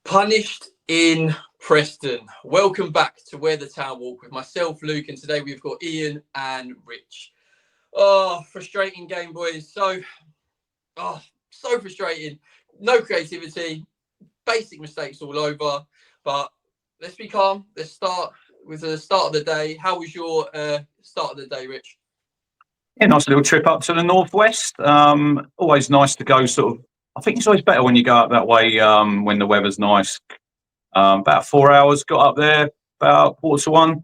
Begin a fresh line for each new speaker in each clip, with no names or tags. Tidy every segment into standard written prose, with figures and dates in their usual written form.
Punished in Preston. Welcome back to Where the Town Walk with myself, Luke, and today we've got Ian and Rich. Oh, frustrating game, boys. So frustrating. No creativity, basic mistakes all over. But let's be calm. Let's start with the start of the day. How was your start of the day, Rich?
Yeah, nice little trip up to the northwest. Always nice to go I think it's always better when you go up that way when the weather's nice. About 4 hours, got up there about 1:45,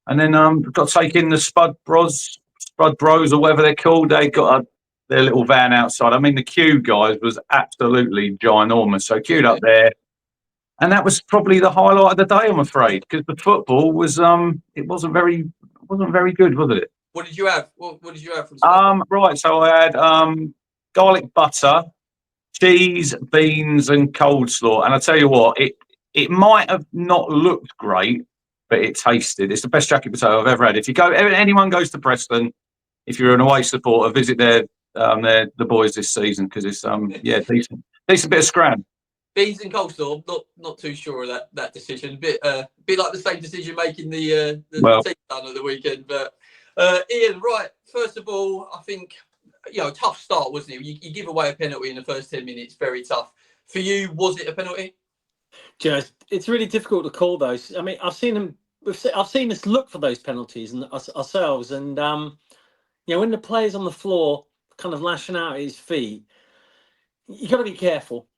and then got to take in the Spud Bros or whatever they're called. They got their little van outside. I mean, the queue, guys, was absolutely ginormous. So queued up there, and that was probably the highlight of the day, I'm afraid, because the football was it wasn't very good, was it?
What did you have? What did you have from Spud?
Right, so I had garlic butter, cheese, beans, and coleslaw. And I tell you what, it might have not looked great, but it tasted. It's the best jacket potato I've ever had. If anyone goes to Preston, if you're an away supporter, visit the boys this season because it's decent bit of scram.
Beans and coleslaw. Not too sure of that decision. A bit like the same decision making the team done at the weekend. But Ian, right. First of all, I think tough start, wasn't it? You give away a penalty in the first 10 minutes. Very tough for you. Was it a penalty?
Just, it's really difficult to call those. I mean, I've seen us look for those penalties and ourselves, and when the player's on the floor, kind of lashing out at his feet, you got to be careful.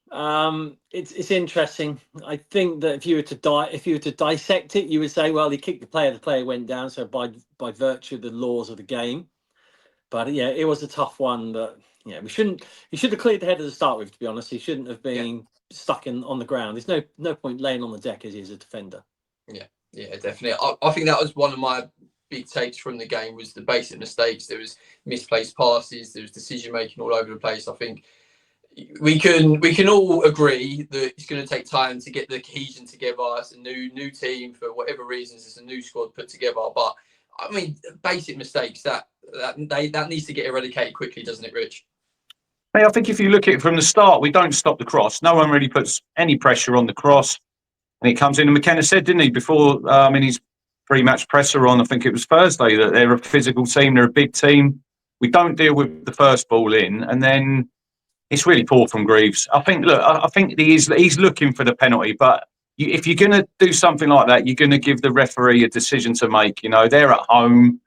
It's interesting. I think that if you were to dissect it, you would say, well, he kicked the player went down, so by virtue of the laws of the game. But yeah, it was a tough one. But yeah, he should have cleared the header to start with. To be honest, he shouldn't have been stuck on the ground. There's no point laying on the deck as he is a defender.
Yeah, definitely. I think that was one of my big takes from the game was the basic mistakes. There was misplaced passes. There was decision making all over the place. I think we can all agree that it's going to take time to get the cohesion together. It's a new team for whatever reasons. It's a new squad put together. But I mean, basic mistakes that needs to get eradicated quickly, doesn't it, Rich?
Hey, I think if you look at it from the start, we don't stop the cross. No one really puts any pressure on the cross, and it comes in. And McKenna said, didn't he, before in his pre-match presser on, I think it was Thursday, that they're a physical team, they're a big team. We don't deal with the first ball in, and then it's really poor from Greaves. I think he's looking for the penalty, but if you're going to do something like that, you're going to give the referee a decision to make. They're at home.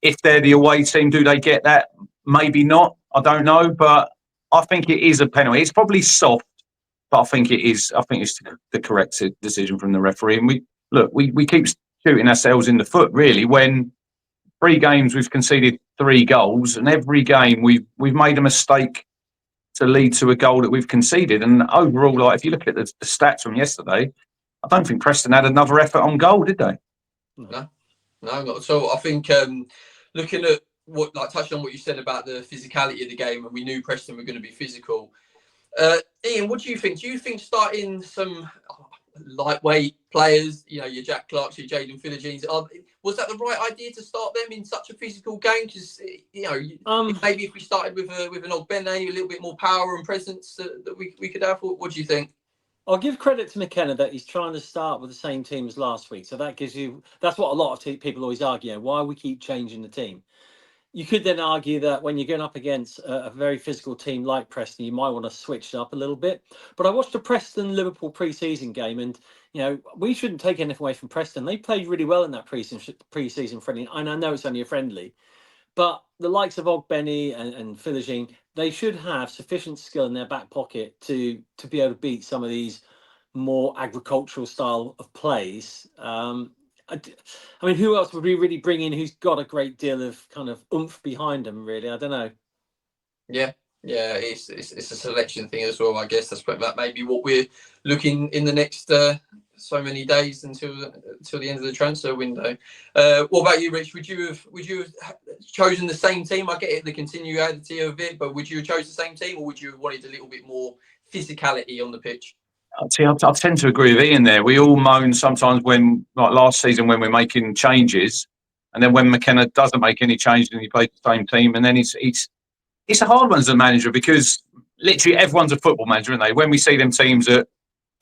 If they're the away team, do they get that? Maybe not. I don't know, but I think it is a penalty. It's probably soft, but I think it is. I think it's the correct decision from the referee. And we keep shooting ourselves in the foot, really. When 3 games we've conceded 3 goals, and every game we've made a mistake to lead to a goal that we've conceded. And overall, if you look at the stats from yesterday, I don't think Preston had another effort on goal, did they?
No, not at all. I think looking at touching on what you said about the physicality of the game, and we knew Preston were going to be physical. Ian, what do you think? Do you think starting some lightweight players, your Jack Clarks, your Jaden Philogines, was that the right idea to start them in such a physical game? Because maybe if we started with an Ogbene, a little bit more power and presence that we could have. What do you think?
I'll give credit to McKenna that he's trying to start with the same team as last week. So that's what a lot of people always argue. Why we keep changing the team. You could then argue that when you're going up against a very physical team like Preston, you might want to switch it up a little bit. But I watched the Preston-Liverpool pre-season game, and we shouldn't take anything away from Preston. They played really well in that pre-season friendly. And I know it's only a friendly, but the likes of Ogbene and Philogene, they should have sufficient skill in their back pocket to be able to beat some of these more agricultural style of plays. I mean, who else would we really bring in who's got a great deal of kind of oomph behind them, really? I don't know.
Yeah, it's a selection thing as well, I guess. That may be what we're looking in the next so many days until the end of the transfer window. What about you, Rich? Would you have chosen the same team? I get it, the continuity of it, but would you have chosen the same team, or would you have wanted a little bit more physicality on the pitch?
I tend to agree with Ian there. We all moan sometimes when, like last season, when we're making changes, and then when McKenna doesn't make any changes and he plays the same team, and then it's a hard one as a manager because literally everyone's a football manager, aren't they? When we see them teams that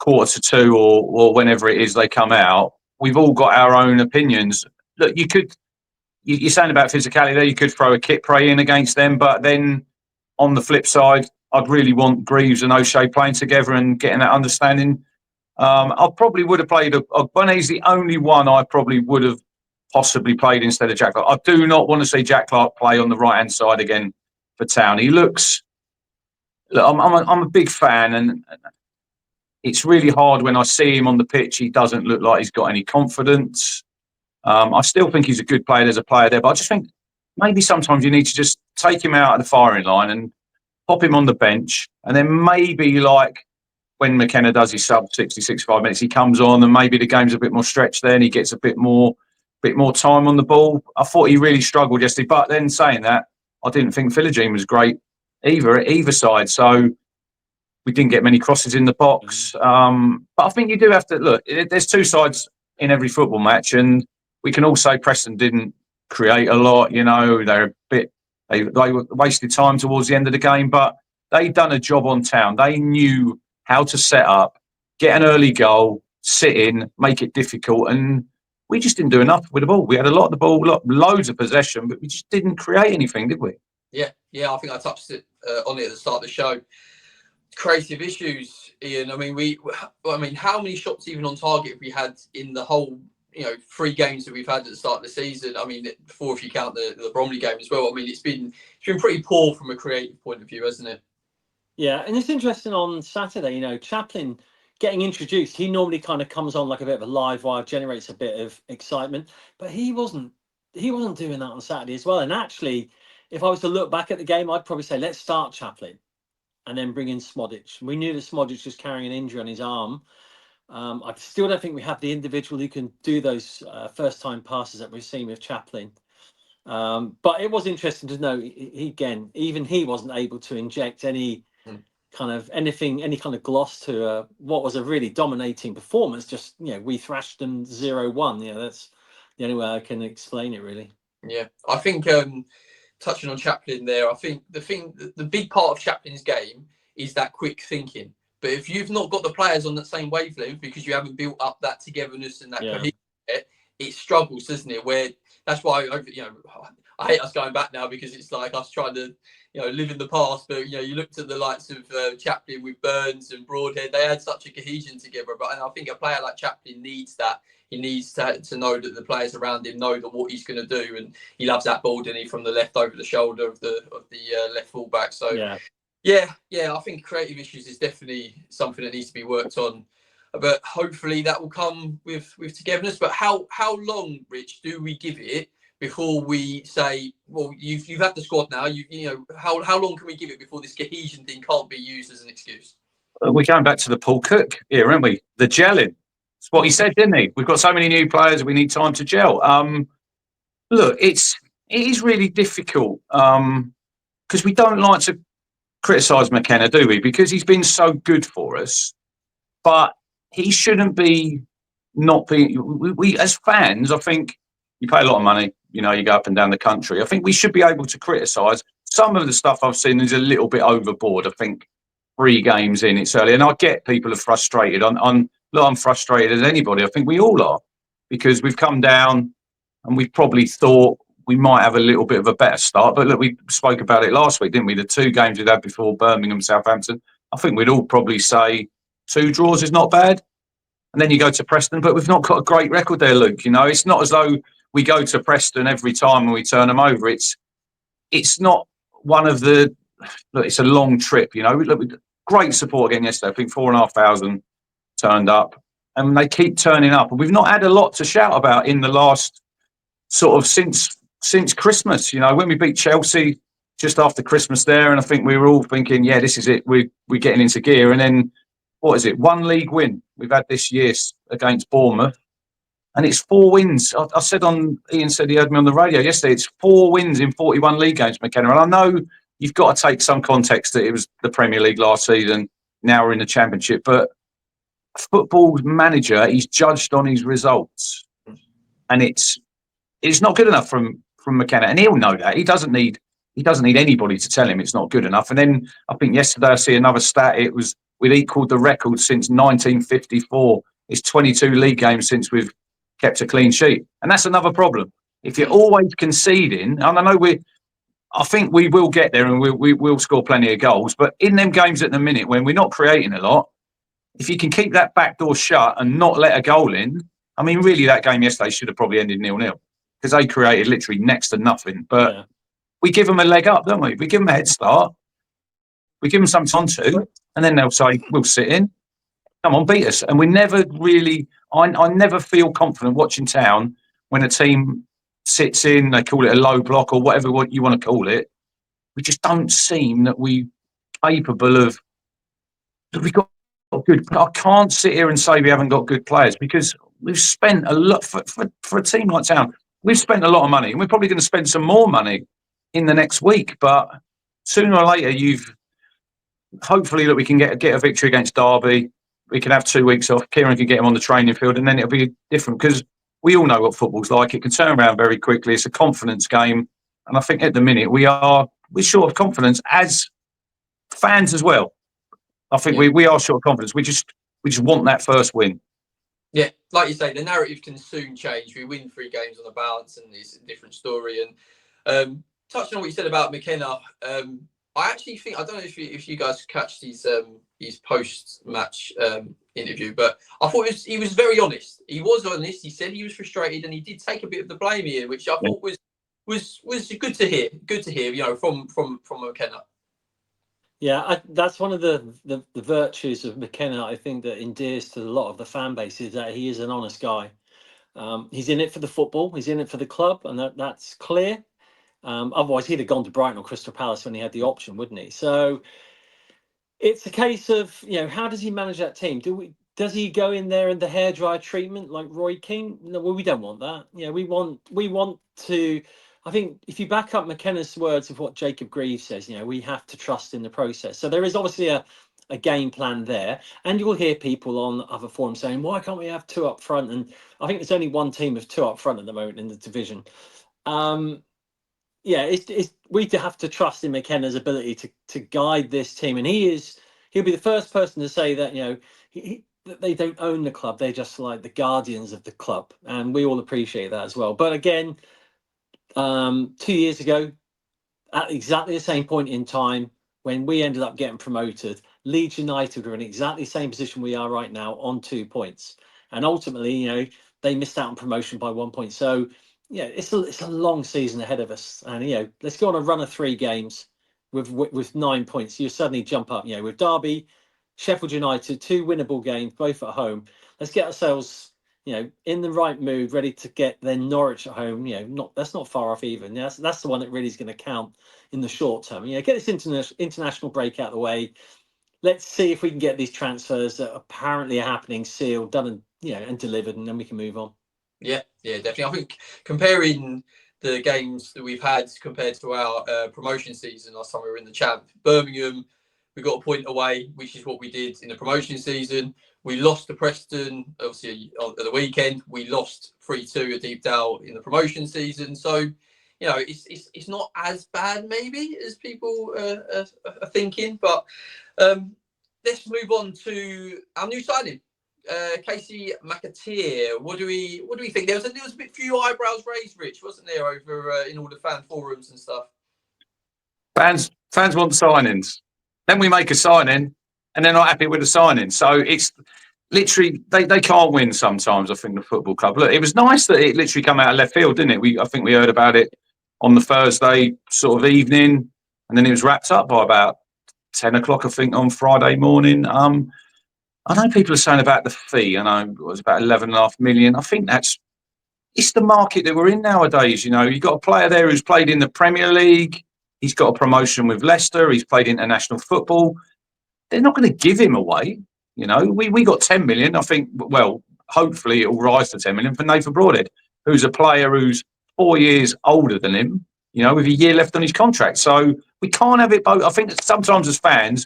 1:45 or whenever it is they come out, we've all got our own opinions. Look, you're saying about physicality there, you could throw a kit prey in against them, but then on the flip side, I'd really want Greaves and O'Shea playing together and getting that understanding. I probably would have played Bonet's the only one I probably would have possibly played instead of Jack Clark. I do not want to see Jack Clark play on the right-hand side again for Town. He looks... Look, I'm a big fan, and it's really hard when I see him on the pitch. He doesn't look like he's got any confidence. I still think he's a good player. There's a player there, but I just think maybe sometimes you need to just take him out of the firing line and pop him on the bench, and then maybe like when McKenna does his sub 60, 65 minutes, he comes on and maybe the game's a bit more stretched there and he gets a bit more time on the ball. I thought he really struggled yesterday, but then saying that, I didn't think Philogene was great either side. So we didn't get many crosses in the box. But I think you do have to look. There's two sides in every football match, and we can all say Preston didn't create a lot. You know, they're a bit. They wasted time towards the end of the game, but they done a job on Town. They knew how to set up, get an early goal, sit in, make it difficult, and we just didn't do enough with the ball. We had a lot of the ball, loads of possession, but we just didn't create anything, did we?
Yeah, I think I touched on it at the start of the show. Creative issues, Ian. I mean, how many shots even on target have we had in the whole, 3 games that we've had at the start of the season? I mean, 4 if you count the Bromley game as well. I mean, it's been pretty poor from a creative point of view, hasn't it? Yeah,
and it's interesting on Saturday, Chaplin getting introduced. He normally kind of comes on like a bit of a live wire, generates a bit of excitement, but he wasn't doing that on Saturday as well. And actually, if I was to look back at the game, I'd probably say let's start Chaplin and then bring in Smodic. We knew that Smodic was carrying an injury on his arm. I still don't think we have the individual who can do those first-time passes that we've seen with Chaplin. But it was interesting to know, even he wasn't able to inject any kind of gloss to what was a really dominating performance. Just, we thrashed them 0-1. That's the only way I can explain it, really. Yeah,
I think touching on Chaplin there, I think the big part of Chaplin's game is that quick thinking. But if you've not got the players on that same wavelength because you haven't built up that togetherness and that cohesion, it struggles, doesn't it? Where that's why I hate us going back now because it's like us trying to live in the past. But you looked at the likes of Chaplin with Burns and Broadhead; they had such a cohesion together. And I think a player like Chaplin needs that. He needs to know that the players around him know that what he's going to do, and he loves that ball, doesn't he, from the left over the shoulder of the left fullback. So yeah, I think creative issues is definitely something that needs to be worked on. But hopefully that will come with togetherness. But how long, Rich, do we give it before we say, well, you've had the squad now? How long can we give it before this cohesion thing can't be used as an excuse?
We're going back to the Paul Cook here, aren't we? The gelling. That's what he said, didn't he? We've got so many new players, we need time to gel. Look, it is really difficult because we don't like to criticise McKenna, do we? Because he's been so good for us, but he shouldn't be not being. We as fans, I think you pay a lot of money. You go up and down the country. I think we should be able to criticise. Some of the stuff I've seen is a little bit overboard. I think 3 games in, it's early, and I get people are frustrated. I'm frustrated as anybody. I think we all are because we've come down and we've probably thought we might have a little bit of a better start. But look, we spoke about it last week, didn't we? The 2 games we'd had before, Birmingham, Southampton. I think we'd all probably say 2 draws is not bad. And then you go to Preston, but we've not got a great record there, Luke. It's not as though we go to Preston every time and we turn them over. It's not one of the. Look, it's a long trip. Look, great support again yesterday. I think 4,500 turned up, and they keep turning up. And we've not had a lot to shout about in the last sort of since Christmas. When we beat Chelsea just after Christmas there, and I think we were all thinking, yeah, this is it. We're getting into gear. And then what is it? 1 league win we've had this year against Bournemouth, and it's 4 wins. I said Ian said he heard me on the radio yesterday. It's 4 wins in 41 league games, McKenna. And I know you've got to take some context that it was the Premier League last season. Now we're in the Championship, but football manager, he's judged on his results, and it's not good enough from McKenna, and he'll know that. He doesn't need anybody to tell him it's not good enough. And then I think yesterday I see another stat. It was we'd equalled the record since 1954. It's 22 league games since we've kept a clean sheet. And that's another problem. If you're always conceding, and I think we will get there and we will score plenty of goals. But in them games at the minute, when we're not creating a lot, if you can keep that back door shut and not let a goal in, I mean, really, that game yesterday should have probably ended 0-0 because they created literally next to nothing. But we give them a leg up, don't we? We give them a head start. We give them something on to, and then they'll say, we'll sit in. Come on, beat us. And we never really, I never feel confident watching Town when a team sits in, they call it a low block or whatever you want to call it. We just don't seem that we're capable of, we've got good. I can't sit here and say we haven't got good players because we've spent a lot for a team like Town. We've spent a lot of money and we're probably going to spend some more money in the next week. But sooner or later, hopefully that we can get a victory against Derby. We can have 2 weeks off. Kieran can get him on the training field and then it'll be different because we all know what football's like. It can turn around very quickly. It's a confidence game. And I think at the minute we're short of confidence as fans as well. I think we are short of confidence. We just want that first win.
Yeah, like you say, the narrative can soon change. We win 3 games on the bounce and it's a different story. And touching on what you said about McKenna, I actually think, I don't know if you guys catch his post-match interview, but I thought he was very honest. He was honest. He said he was frustrated, and he did take a bit of the blame here, which I thought was good to hear. Good to hear, from McKenna.
Yeah, that's one of the virtues of McKenna. I think that endears to a lot of the fan base is that he is an honest guy. He's in it for the football. He's in it for the club, and that's clear. Otherwise, he'd have gone to Brighton or Crystal Palace when he had the option, wouldn't he? So it's a case of, how does he manage that team? Does he go in there in the hairdryer treatment like Roy Keane? No, well, we don't want that. We want to. I think if you back up McKenna's words of what Jacob Greaves says, we have to trust in the process. So there is obviously a game plan there, and you'll hear people on other forums saying, "Why can't we have 2 up front?" And I think there's only one team of 2 up front at the moment in the division. We have to trust in McKenna's ability to guide this team, and he'll be the first person to say that that they don't own the club; they're just like the guardians of the club, and we all appreciate that as well. But again, 2 years ago, at exactly the same point in time when we ended up getting promoted, Leeds United were in exactly the same position we are right now on 2 points, and ultimately, they missed out on promotion by 1 point. So. Yeah, it's a long season ahead of us, and let's go on a run of 3 games with 9 points. You suddenly jump up, with Derby, Sheffield United, 2 winnable games, both at home. Let's get ourselves, in the right mood, ready to get then Norwich at home. That's not far off even. That's the one that really is going to count in the short term. Get this international break out of the way. Let's see if we can get these transfers that apparently are happening sealed, done, and delivered, and then we can move on.
Yeah, definitely. I think comparing the games that we've had compared to our promotion season last time we were in the champ, Birmingham, we got a point away, which is what we did in the promotion season. We lost to Preston, obviously, at the weekend. We lost 3-2 at Deepdale in the promotion season. So, it's not as bad maybe as people are thinking. But let's move on to our new signing. Casey McAteer, what do we think? There was a bit few eyebrows raised, Rich, wasn't there, over in all the fan forums and stuff?
Fans want signings. Then we make a signing, and they're not happy with the signing. So it's literally they can't win sometimes. I think the football club. Look, it was nice that it literally came out of left field, didn't it? I think we heard about it on the Thursday sort of evening, and then it was wrapped up by about 10 o'clock, I think, on Friday morning. I know people are saying about the fee. I know it was about 11.5 million. I think it's the market that we're in nowadays. You've got a player there who's played in the Premier League. He's got a promotion with Leicester. He's played international football. They're not going to give him away. We got 10 million. I think, well, hopefully it will rise to 10 million for Nathan Broadhead, who's a player who's 4 years older than him, with a year left on his contract. So we can't have it both. I think that sometimes as fans,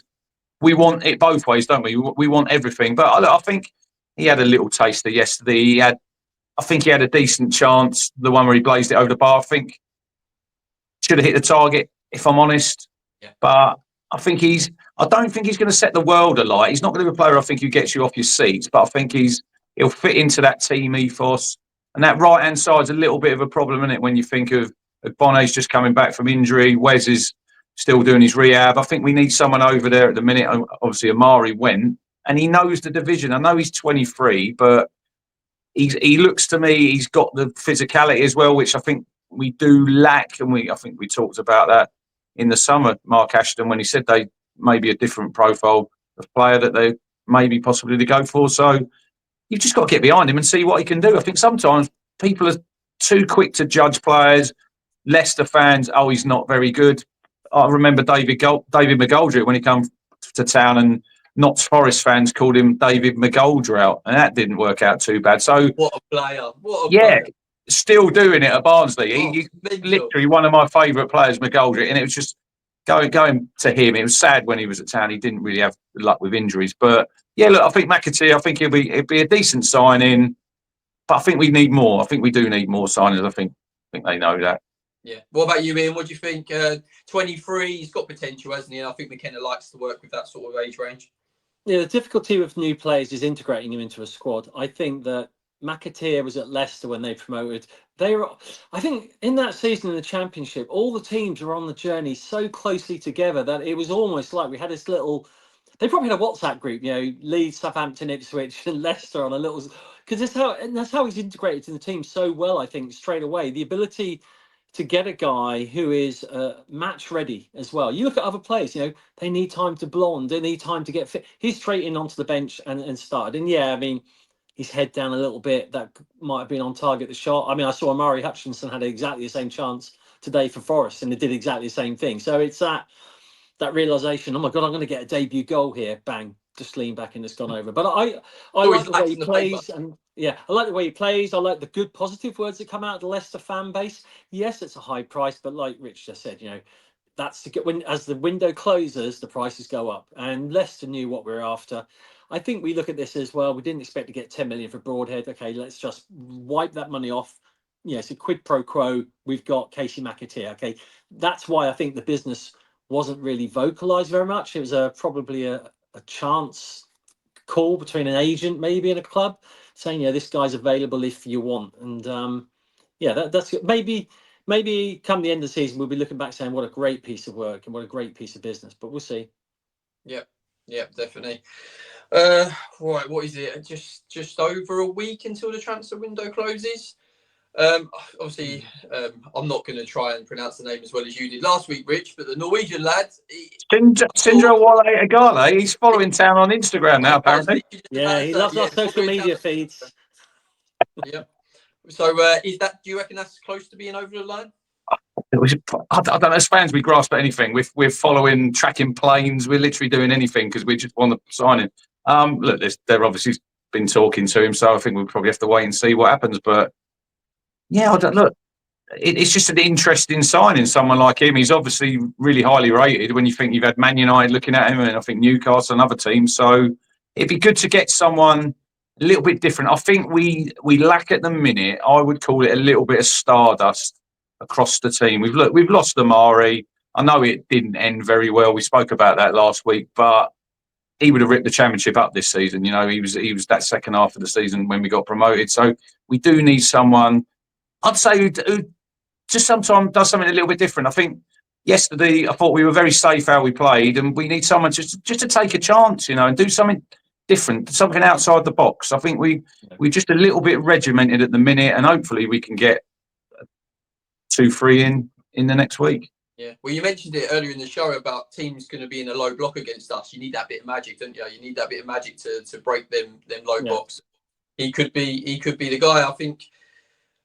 we want it both ways, don't we? We want everything. But I think he had a little taster yesterday. I think he had a decent chance, the one where he blazed it over the bar. I think should have hit the target, if I'm honest. Yeah. But I think I don't think he's going to set the world alight. He's not going to be a player I think who gets you off your seats, but I think he'll fit into that team ethos. And that right-hand side's a little bit of a problem, isn't it, when you think of Bonne's just coming back from injury, Wes is still doing his rehab. I think we need someone over there at the minute. Obviously, Amari went, and he knows the division. I know he's 23, but he looks to me, he's got the physicality as well, which I think we do lack. And I think we talked about that in the summer, Mark Ashton, when he said they maybe a different profile of player that they maybe possibly to go for. So you've just got to get behind him and see what he can do. I think sometimes people are too quick to judge players. Leicester fans, oh, he's not very good. I remember David McGoldrick when he came to town, and Notts Forest fans called him David McGoldrick, and that didn't work out too bad. So
what a player! What a player.
Still doing it at Barnsley.
Oh,
He's literally one of my favourite players, McGoldrick, and it was just going to him. It was sad when he was at town. He didn't really have luck with injuries, but yeah, look, I think McAtee, I think it'd be a decent signing, but I think we need more. I think we do need more signings. I think they know that.
Yeah. What about you, Ian? What do you think? 23, he's got potential, hasn't he? And I think McKenna likes to work with that sort of age range.
Yeah, the difficulty with new players is integrating him into a squad. I think that McAteer was at Leicester when they promoted. I think in that season in the Championship, all the teams were on the journey so closely together that it was almost like we had this little. They probably had a WhatsApp group, Leeds, Southampton, Ipswich, and Leicester on a little. Because that's how he's integrated in the team so well. I think straight away the ability to get a guy who is match ready as well. You look at other players, they need time to blonde, they need time to get fit. He's straight in onto the bench and started. And yeah, I mean, his head down a little bit. That might have been on target, the shot. I mean, I saw Amari Hutchinson had exactly the same chance today for Forest, and they did exactly the same thing. So it's that realization, oh my God, I'm going to get a debut goal here. Bang, just lean back and it's gone over. But I like the way he plays. And yeah, I like the way he plays. I like the good positive words that come out of the Leicester fan base. Yes, it's a high price, but like Rich just said, that's to get when as the window closes, the prices go up. And Leicester knew what we were after. I think we look at this as well. We didn't expect to get 10 million for Broadhead. Okay, let's just wipe that money off. It's a quid pro quo. We've got Casey McAteer. Okay, that's why I think the business wasn't really vocalized very much. It was probably a chance call between an agent maybe and a club saying, this guy's available if you want. And that's maybe come the end of the season we'll be looking back saying what a great piece of work and what a great piece of business, but we'll see.
Yeah, definitely. Right, what is it? Just over a week until the transfer window closes. Obviously, I'm not going to try and pronounce the name as well as you did last week, Rich, but the Norwegian lad,
Sindre Wale Agale, he's following town on Instagram now, apparently.
Yeah, he loves our social media feeds.
Yeah. So, do you reckon that's close to being over the line?
I don't know, as fans, we grasp at anything. We're following, tracking planes. We're literally doing anything because we just want to sign him. Look, they're obviously been talking to him, so I think we'll probably have to wait and see what happens. But yeah, it's just an interesting signing. Someone like him, he's obviously really highly rated. When you think you've had Man United looking at him, and I think Newcastle and other teams, so it'd be good to get someone a little bit different. I think we lack at the minute. I would call it a little bit of stardust across the team. We've lost Amari. I know it didn't end very well. We spoke about that last week, but he would have ripped the Championship up this season. He was that second half of the season when we got promoted. So we do need someone, I'd say, who just sometimes does something a little bit different. I think yesterday I thought we were very safe how we played, and we need someone just to take a chance, and do something different, something outside the box. I think we're just a little bit regimented at the minute, and hopefully we can get 2-3 in the next week.
Yeah, well, you mentioned it earlier in the show about teams going to be in a low block against us. You need that bit of magic, don't you? You need that bit of magic to break them low blocks. He could be the guy. I think.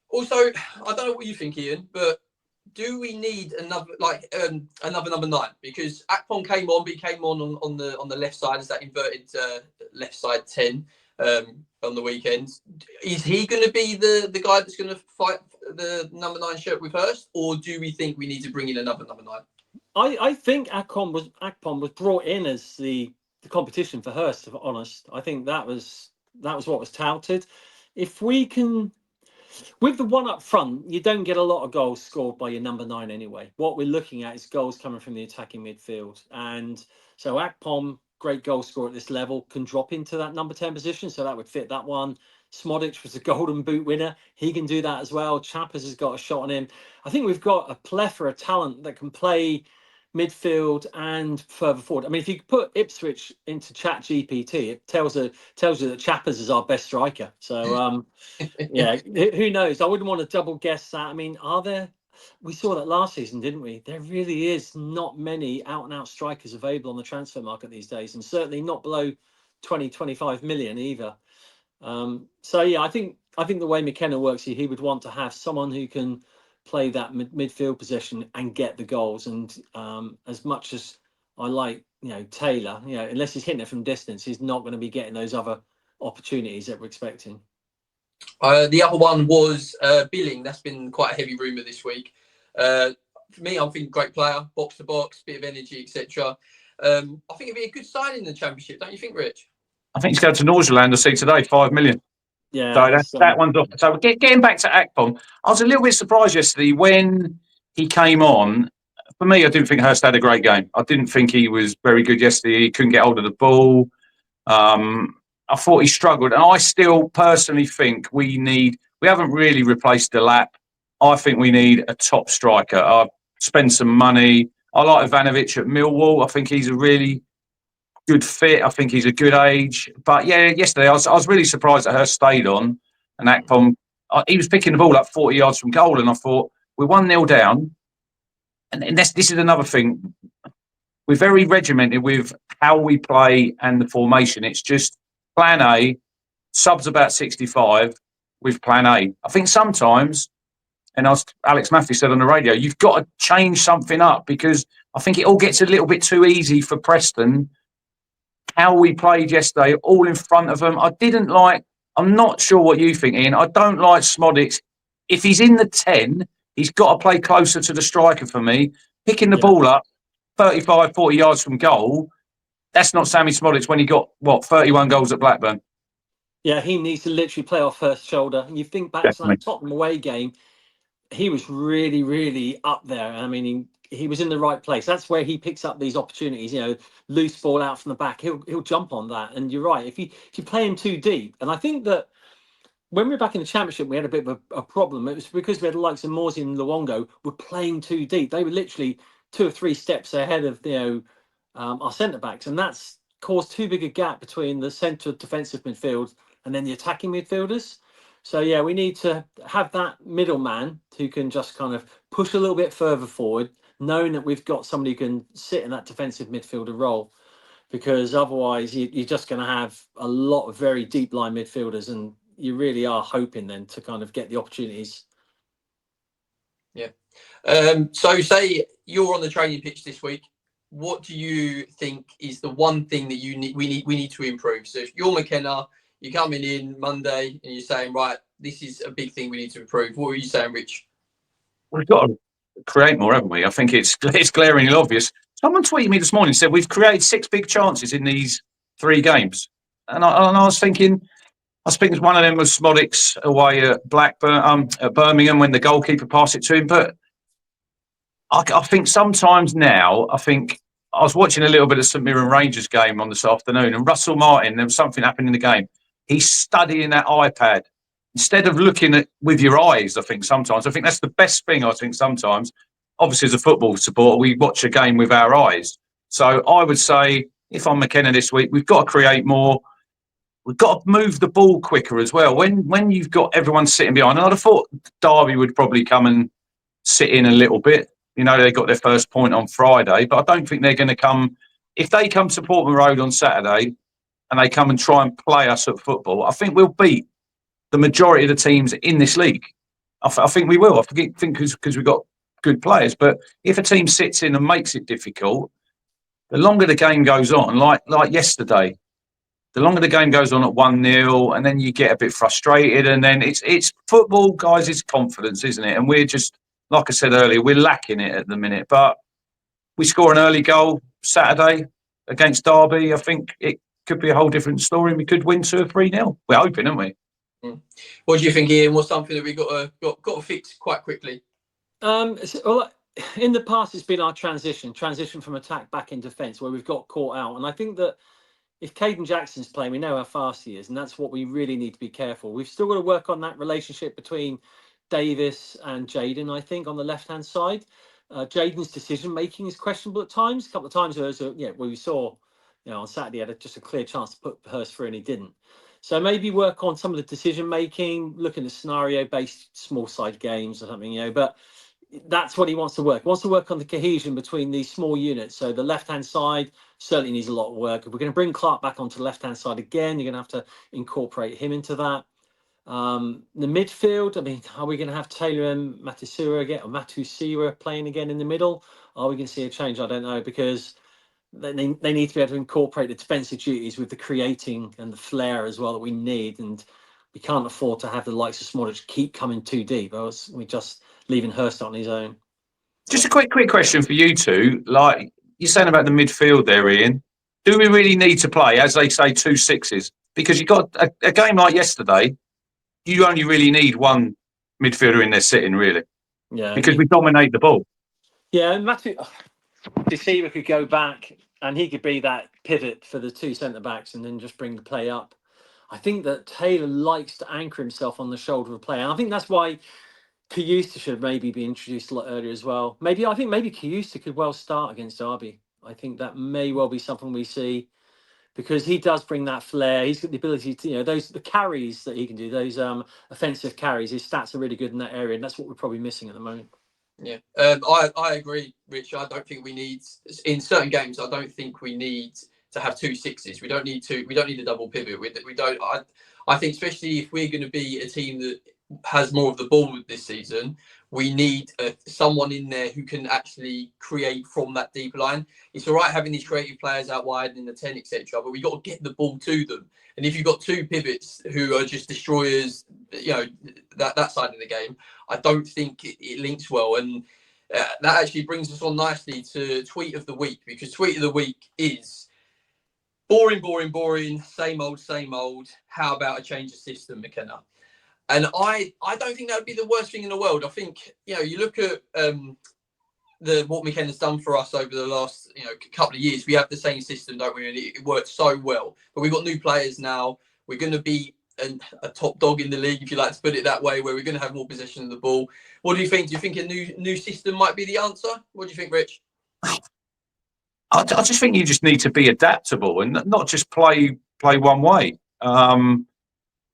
Also, I don't know what you think, Ian, but do we need another number 9? Because Akpom came on, but he came on the left side as that inverted left side 10 on the weekend. Is he going to be the guy that's going to fight the number 9 shirt with Hurst, or do we think we need to bring in another number 9?
I think Akpom was brought in as the competition for Hurst. To be honest, I think that was what was touted. If we can. With the one up front, you don't get a lot of goals scored by your number 9 anyway. What we're looking at is goals coming from the attacking midfield. And so Akpom, great goal scorer at this level, can drop into that number 10 position. So that would fit that one. Smodic was a golden boot winner. He can do that as well. Chappers has got a shot on him. I think we've got a plethora of talent that can play midfield and further forward. I mean, if you put Ipswich into Chat GPT, it tells you that Chappers is our best striker. So yeah, who knows? I wouldn't want to double guess that. I mean, are there? We saw that last season, didn't we? There really is not many out and out strikers available on the transfer market these days, and certainly not below 20-25 million either. So yeah, I think the way McKenna works, he would want to have someone who can play that midfield position and get the goals. And as much as I like, Taylor, unless he's hitting it from distance, he's not going to be getting those other opportunities that we're expecting.
The other one was Billing. That's been quite a heavy rumour this week. For me, I'm thinking great player, box to box, bit of energy, etc. I think it'd be a good signing in the Championship, don't you think, Rich?
I think he's going to Nordsjælland to see today, 5 million.
Yeah.
So that one's off. So getting back to Akpom, I was a little bit surprised yesterday when he came on. For me, I didn't think Hurst had a great game. I didn't think he was very good yesterday. He couldn't get hold of the ball. I thought he struggled. And I still personally think we haven't really replaced the lap. I think we need a top striker. I've spent some money. I like Ivanovic at Millwall. I think he's a really good fit. I think he's a good age. But yeah, yesterday I was really surprised that Hurst stayed on. And Akpom, he was picking the ball up 40 yards from goal. And I thought, we're 1-0 down. And this is another thing. We're very regimented with how we play and the formation. It's just plan A, subs about 65 with plan A. I think sometimes, and as Alex Matthews said on the radio, you've got to change something up because I think it all gets a little bit too easy for Preston. How we played yesterday, all in front of them. I'm not sure what you think, Ian. I don't like Smodic. If he's in the 10, he's got to play closer to the striker for me. Picking the ball up 35, 40 yards from goal, that's not Sammy Smodic when he got, 31 goals at Blackburn.
Yeah, he needs to literally play off Hurst's shoulder. And you think back to that Tottenham away game, he was really, really up there. I mean, he was in the right place. That's where he picks up these opportunities. Loose ball out from the back, he'll jump on that. And you're right. If you play him too deep, and I think that when we were back in the Championship, we had a bit of a problem. It was because we had the likes of Morsey and Luongo were playing too deep. They were literally 2 or 3 steps ahead of our centre backs, and that's caused too big a gap between the centre defensive midfield and then the attacking midfielders. So yeah, we need to have that middleman who can just kind of push a little bit further forward, knowing that we've got somebody who can sit in that defensive midfielder role, because otherwise you're just going to have a lot of very deep line midfielders, and you really are hoping then to kind of get the opportunities.
Yeah. So say you're on the training pitch this week. What do you think is the one thing that we need to improve? So if you're McKenna, you're coming in Monday and you're saying, right, this is a big thing we need to improve. What are you saying, Rich?
We've got to create more, haven't we? I think it's glaringly obvious. Someone tweeted me this morning and said we've created 6 big chances in these 3 games. And I was thinking, one of them was Smodic's away at Blackburn, at Birmingham, when the goalkeeper passed it to him. But I think sometimes now, I was watching a little bit of St Mirren Rangers game on this afternoon, and Russell Martin, there was something happening in the game. He's studying that iPad instead of looking at with your eyes. I think that's the best thing. Sometimes, obviously as a football supporter, we watch a game with our eyes. So I would say, if I'm McKenna this week, we've got to create more. We've got to move the ball quicker as well. When you've got everyone sitting behind, and I'd have thought Derby would probably come and sit in a little bit. They got their first point on Friday, but I don't think they're going to come. If they come to Portman Road on Saturday and they come and try and play us at football, I think we'll beat the majority of the teams in this league. I think we will. I think because we've got good players. But if a team sits in and makes it difficult, the longer the game goes on, like yesterday, the longer the game goes on at 1-0, and then you get a bit frustrated, and then it's football, guys. It's confidence, isn't it? And we're just, like I said earlier, we're lacking it at the minute. But we score an early goal Saturday against Derby. I think it could be a whole different story. We could win 2 or 3-0. We're hoping, aren't we?
What do you think, Ian? What's something that we got to fix quite quickly?
Well, in the past, it's been our transition from attack back in defence, where we've got caught out. And I think that if Caden Jackson's playing, we know how fast he is, and that's what we really need to be careful. We've still got to work on that relationship between Davis and Jaden, I think, on the left-hand side. Jaden's decision-making is questionable at times. A couple of times where we saw, on Saturday, he had just a clear chance to put Hurst through, and he didn't. So maybe work on some of the decision-making, looking at scenario-based small-side games or something, but that's what he wants to work. He wants to work on the cohesion between these small units. So the left-hand side certainly needs a lot of work. If we're going to bring Clark back onto the left-hand side again, you're going to have to incorporate him into that. The midfield, I mean, are we going to have Taylor and Matusira playing again in the middle? Are we going to see a change? I don't know, because they need to be able to incorporate the defensive duties with the creating and the flair as well that we need. And we can't afford to have the likes of Smolledge keep coming too deep, or else we just leaving Hurst on his own.
Just a quick question for you two. Like you're saying about the midfield there, Ian. Do we really need to play, as they say, 2 6s? Because you got a game like yesterday, you only really need one midfielder in there sitting, really.
Yeah.
Because we dominate the ball.
Yeah, Matusira could go back and he could be that pivot for the 2 centre-backs and then just bring the play up. I think that Taylor likes to anchor himself on the shoulder of a player. And I think that's why Kiyusa should maybe be introduced a lot earlier as well. Maybe Kiyusa could well start against Derby. I think that may well be something we see, because he does bring that flair. He's got the ability to, the carries that he can do, those offensive carries. His stats are really good in that area, and that's what we're probably missing at the moment.
Yeah, I agree, Rich. I don't think we need, in certain games, I don't think we need to have 2 6s. We don't need a double pivot. We don't. I think, especially if we're going to be a team that has more of the ball this season, we need someone in there who can actually create from that deep line. It's all right having these creative players out wide in the 10, etc., but we got to get the ball to them. And if you've got 2 pivots who are just destroyers, that side of the game, I don't think it links well. And that actually brings us on nicely to tweet of the week, because tweet of the week is boring, same old. How about a change of system, McKenna? And I don't think that would be the worst thing in the world. I think, you look at what McKenna's done for us over the last couple of years. We have the same system, don't we? And it works so well. But we've got new players now. We're going to be a top dog in the league, if you like to put it that way, where we're going to have more possession of the ball. What do you think? Do you think a new system might be the answer? What do you think, Rich?
I just think you just need to be adaptable and not just play one way.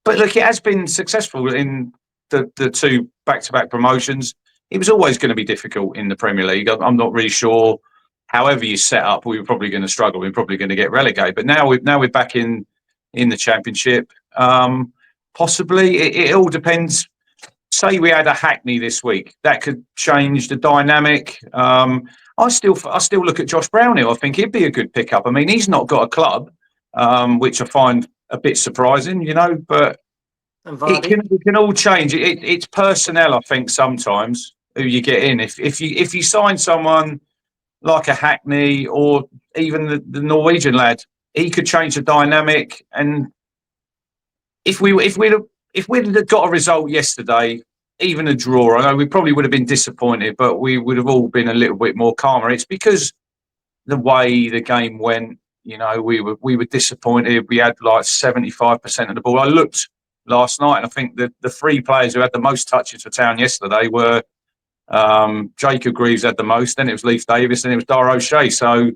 But look, it has been successful in the 2 back-to-back promotions. It was always going to be difficult in the Premier League. I'm not really sure. However you set up, we were probably going to struggle. We were probably going to get relegated. But now we're back in the Championship. Possibly, it all depends. Say we had a Hackney this week, that could change the dynamic. I still look at Josh Brownhill. I think he'd be a good pickup. I mean, he's not got a club, which I find a bit surprising, but it can all change. It's personnel, I think, sometimes who you get in. If you sign someone like a Hackney or even the Norwegian lad, he could change the dynamic. And if we'd have got a result yesterday, even a draw, I know we probably would have been disappointed, but we would have all been a little bit more calmer. It's because the way the game went. We were disappointed. We had like 75% of the ball. I looked last night, and I think that the 3 players who had the most touches for Town yesterday were Jacob Greaves had the most, then it was Leif Davis, and it was Dar O'Shea. So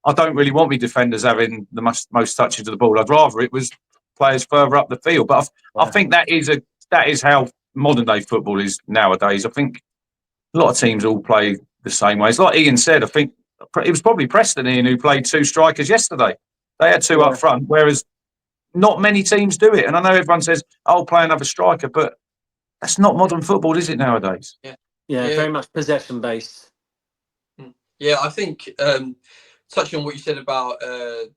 I don't really want me defenders having the most touches of the ball. I'd rather it was players further up the field. But I think that is how modern day football is nowadays. I think a lot of teams all play the same way. It's like Ian said. I think it was probably Preston, Ian, who played 2 strikers yesterday. They had 2 up front, whereas not many teams do it. And I know everyone says, "Oh, play another striker," but that's not modern football, is it, nowadays?
Yeah, very much possession based.
Yeah, I think touching on what you said about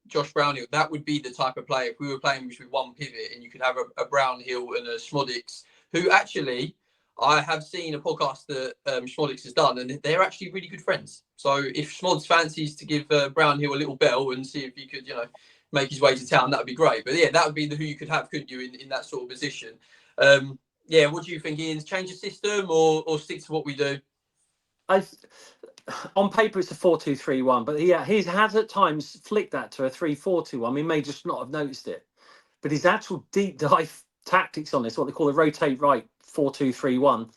Josh Brownhill, that would be the type of player if we were playing with 1 pivot, and you could have a Brownhill and a Schmodix, who actually, I have seen a podcast that Schmodix has done, and they're actually really good friends. So if Schmods fancies to give Brownhill a little bell and see if he could, make his way to Town, that would be great. But yeah, that would be who you could have, couldn't you, in that sort of position. Yeah, what do you think, Ian? Change the system or stick to what we do?
On paper, it's a 4-2-3-1, but he has at times flicked that to a 3-4-2-1. He may just not have noticed it, but his actual deep dive tactics on this, what they call a rotate right 4-2-3-1,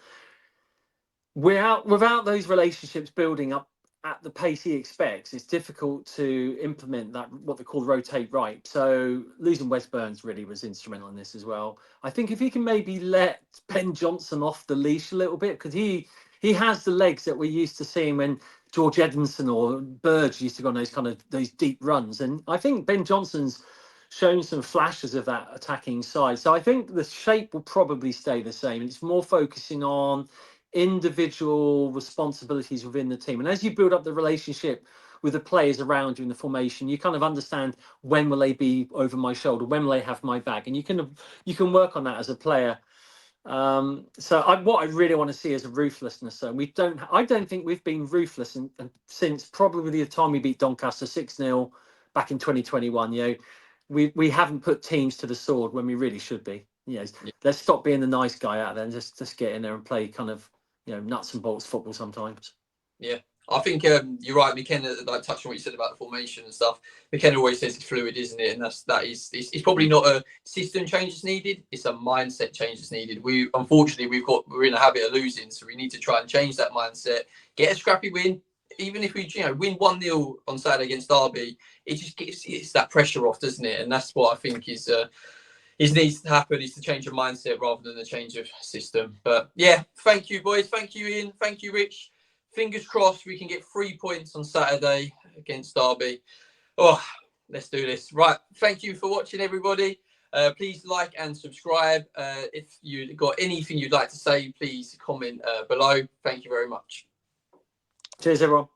without those relationships building up at the pace he expects, it's difficult to implement that, what they call rotate right. So losing Wes Burns really was instrumental in this as well. I think if he can maybe let Ben Johnson off the leash a little bit, because he has the legs that we're used to seeing when George Edmondson or Burge used to go on those deep runs. And I think Ben Johnson's shown some flashes of that attacking side. So I think the shape will probably stay the same. It's more focusing on individual responsibilities within the team. And as you build up the relationship with the players around you in the formation, you kind of understand when will they be over my shoulder, when will they have my back, and you can work on that as a player. What I really want to see is a ruthlessness. So I don't think we've been ruthless and since probably the time we beat Doncaster 6-0 back in 2021. We haven't put teams to the sword when we really should be. Let's stop being the nice guy out there and just get in there and play kind of nuts and bolts football sometimes.
Yeah, I think you're right, McKenna. Like touching on what you said about the formation and stuff, McKenna always says it's fluid, isn't it? And it's probably not a system change that's needed. It's a mindset change that's needed. Unfortunately we're in a habit of losing, so we need to try and change that mindset. Get a scrappy win, even if we win 1-0 on Saturday against Derby. It just gets that pressure off, doesn't it? And that's what I think is needs to happen, is to change of mindset rather than a change of system. But yeah, thank you, boys. Thank you, Ian. Thank you, Rich. Fingers crossed we can get 3 points on Saturday against Derby. Oh, let's do this. Right. Thank you for watching, everybody. Please like and subscribe. If you got anything you'd like to say, please comment below. Thank you very much.
Cheers, everyone.